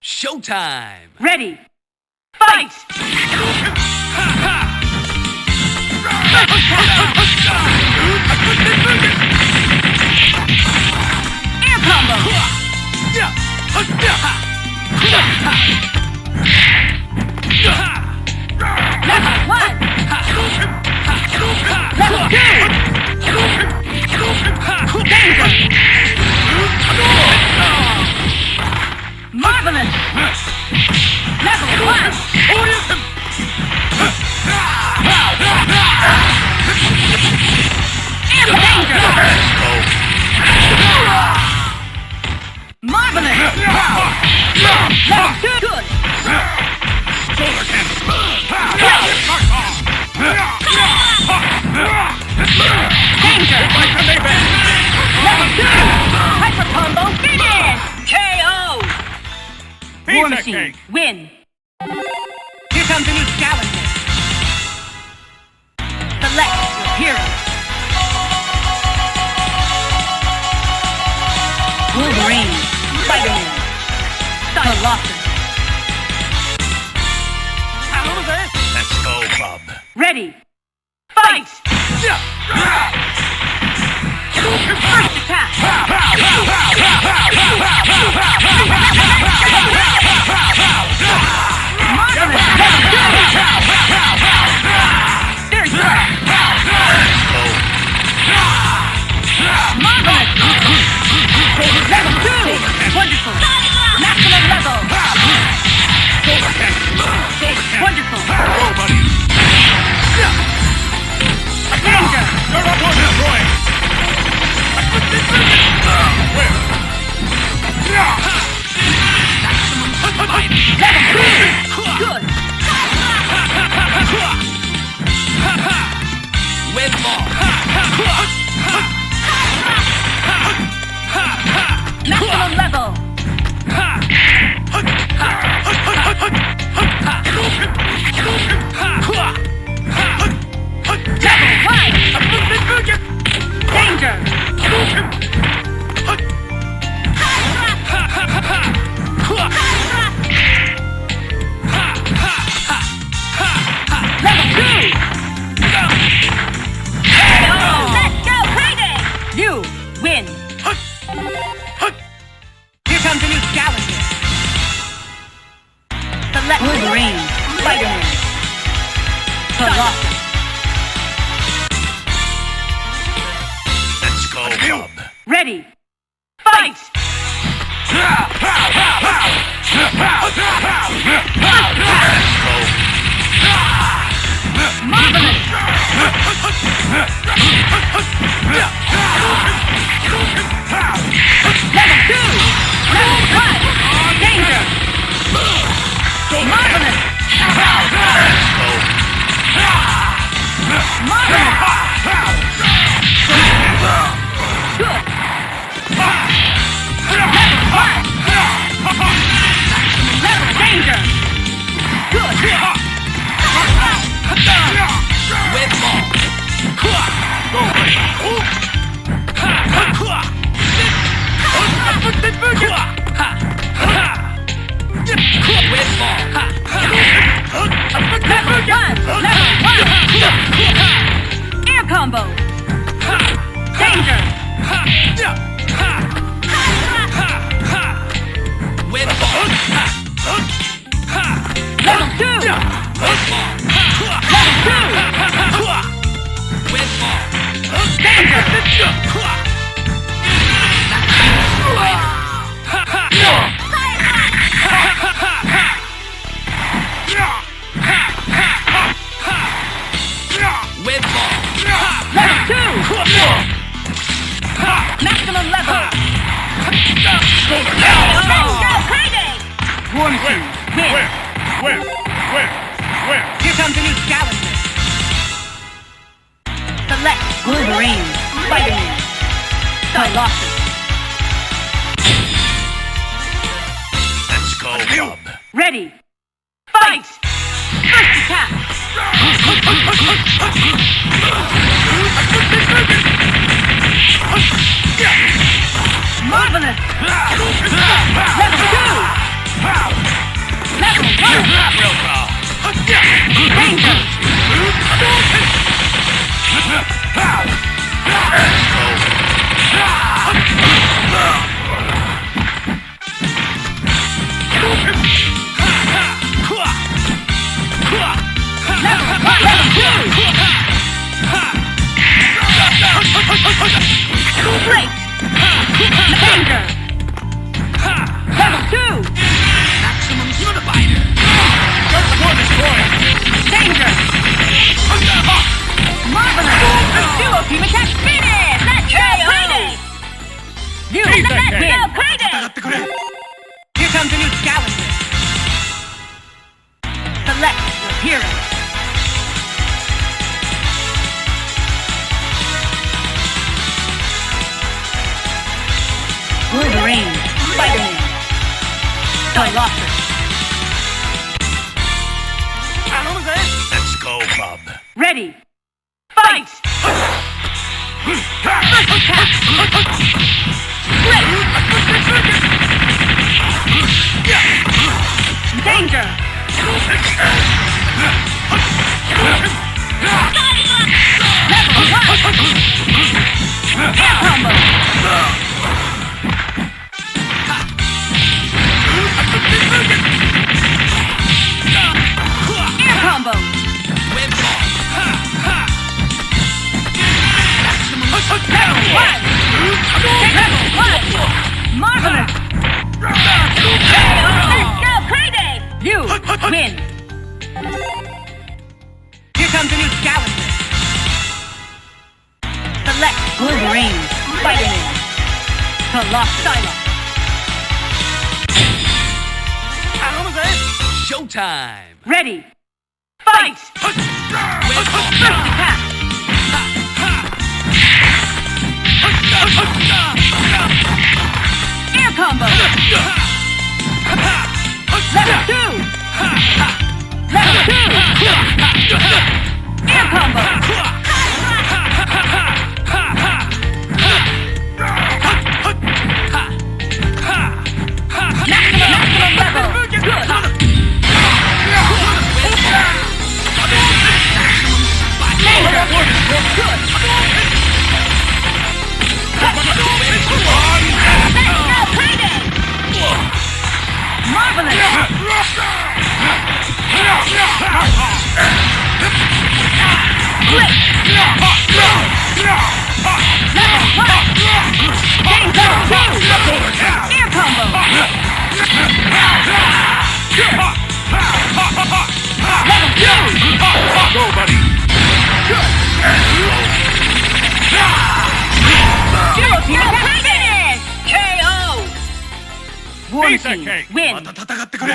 Showtime! Ready! Fight! Air combo! Level 1! Level 2! Danger! Marvelous! Level 1! Air danger! Marvelous! Level 2! Good! Danger! Level 2! Hyper combo finish! KO! War Machine, win! Here comes a new challenger. Select your hero. Wolverine, Spider-Man, Colossus. Let's go, bub. Ready, fight! First attack! Marvelous! There you are! Marvelous! Level 2! Wonderful! Maximum level! Wonderful! Danger! You're up on this point! Level 2! Good! With ball! Maximum level! Level 1! Danger! Level 2! Let's go crazy! You win! Here comes a new challenger. Select Wolverine, Spider-Man, Colossus. Let's go, bub. Ready, fight! Marvelous! Level 2! Level 1! Danger! Marvelous! Marvelous! Good! Level 1! Level danger! Good! With ball! With ball! Level 1! Level 1! Air combo! Danger! With ball! Level 2! With ball! Level 2! With ball! Danger! With ball! Level 2! Maximum level! Let's go crazy! War Machine, win! Here comes a new challenger. Select Wolverine, Spider-Man, Colossus. Let's go, bub. Ready, fight! First attack! Marvelous! Level 2! comes a new challenger. Select your hero. Wolverine, Spider-Man, Colossus. Let's go, bub. Ready, fight! Danger! Level 1! Air combo! Air combo! Level 1! Marvelous! Let's go, payday! You win! Here comes a new challenger. Select Wolverine, Spider-Man, Colossus. Showtime. Ready, fight! First attack! Air combo! Level 2! Level 2! Air combo! Maximum level! Good! Marvelous! Air combo! Go, buddy. KO! One team win! また戦ってくれ。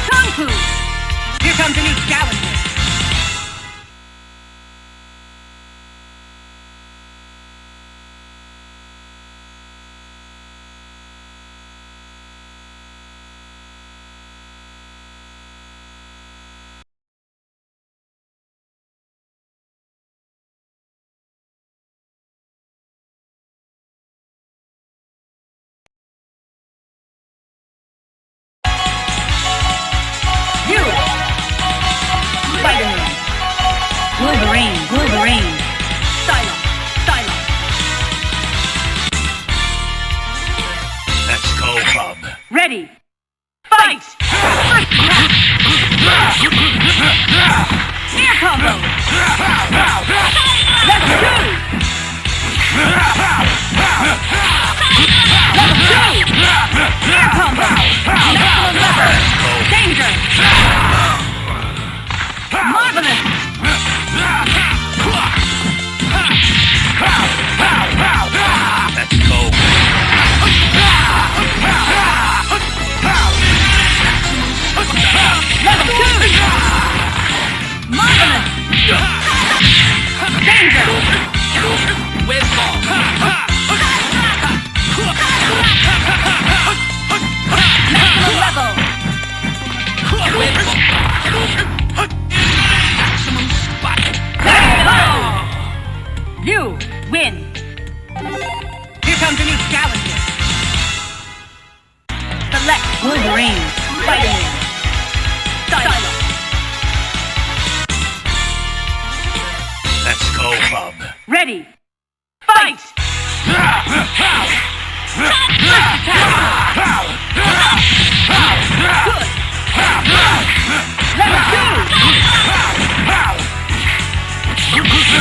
Kung Fu! Here comes a new challenger. You! Spider-Man! Wolverine! Psylocke! Let's go, bub. Ready! Fight! Air combo! Level 2! Level 2! Air combo! Maximum level! Danger! Marvelous! Let's go. Level 2! Marvelous! Danger! Whip ball. Maximum level! Whip ball. Maximum spot. KO! You win! Here comes a new challenger. Select Wolverine, Spider-Man, Psylocke. Let's go, bub. Ready, fight! First attack! Good!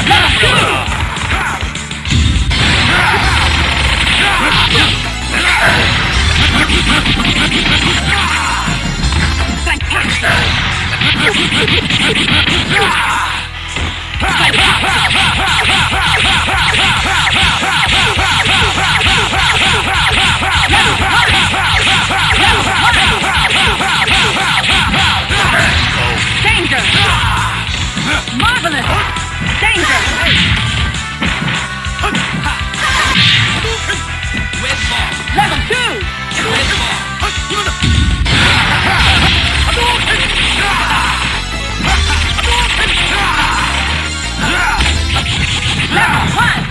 Level 2! Fantastic! Level 2! Red ball. Level 1!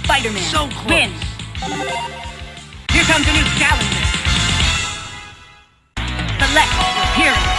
Spider-Man So close. wins. Here comes a new challenger. Select your hero.